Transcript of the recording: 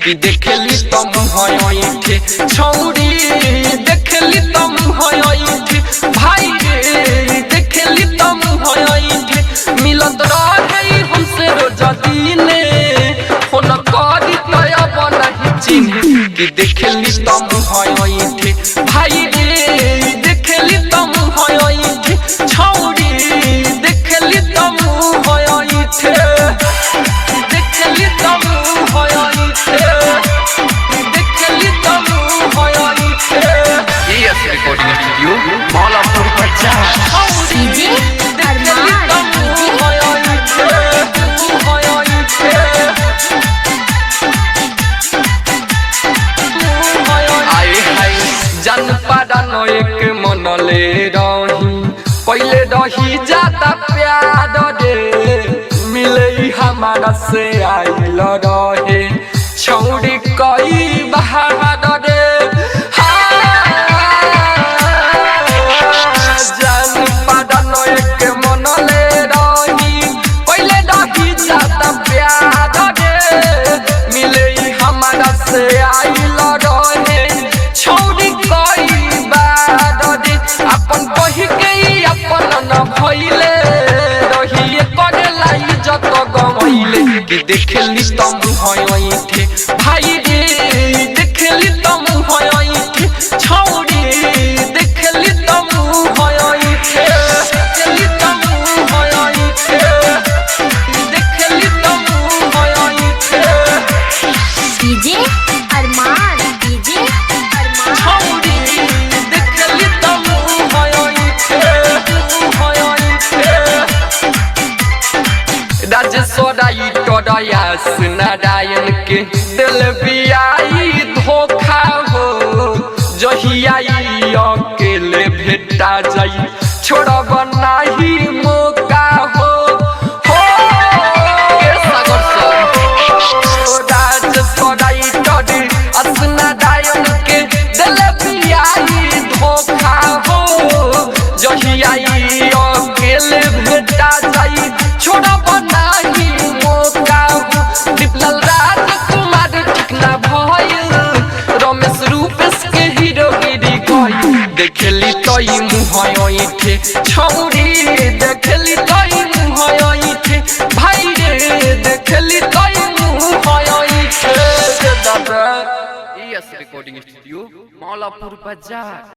कि देखली तुम होइठे छौरी देखली तुम होइठे भाई रे देखली तुम होइठे मिलत रहे हमसे रोज दिने फोन करी तया बनहि चिन्ह कि देखली तुम होइठे भाई रे देखली तुम होइठे छौरी देखली तुम होइठे देखली तुम होइठे देखली तुम होइठे यस रिकॉर्डिंग स्टूडियो मौलापुर बाजार डीजे अरमान जन पादानो एक मनले रही पहले रही जाता प्यार रे मिले हमारा से आइल रहे छौड़ी कई बहार रे जन पादानो एक मनले रही पहले रही जाता प्यार रे मिले हमारा से आइल रहे छौड़ी कई बार रे अपन कहि के अपन न भइले रहिए करेला इज्जत गमइले कि देखली तुम होइठे भाई रे देखली तुम होइठे छौड़ी देखली तुम होइठे देखली तुम होइठे देखली तुम होइठे डीजे अरमान छौड़ी देखली तुम होइठे राजेश्वराई टोडयास नारायण के दिल बियाई धोखा हो जहियाई अकेले भेटा जाई छोड़ब नाही मौका हो राजेश्वराई टोडयास नारायण के दिल बियाई धोखा हो जहियाई अकेले भेटा जाई छोड़ब नाही मौका हो दीपलाल राजकुमार ठीक ना भइल रमेश रूपेश के हीरोगिरी गई देखली तई मुहइठे छौरी देखली तई मुहइठे भाई रे देखली तई मुहइठे दादा यस रिकॉर्डिंग स्टूडियो मौलापुर बाजार।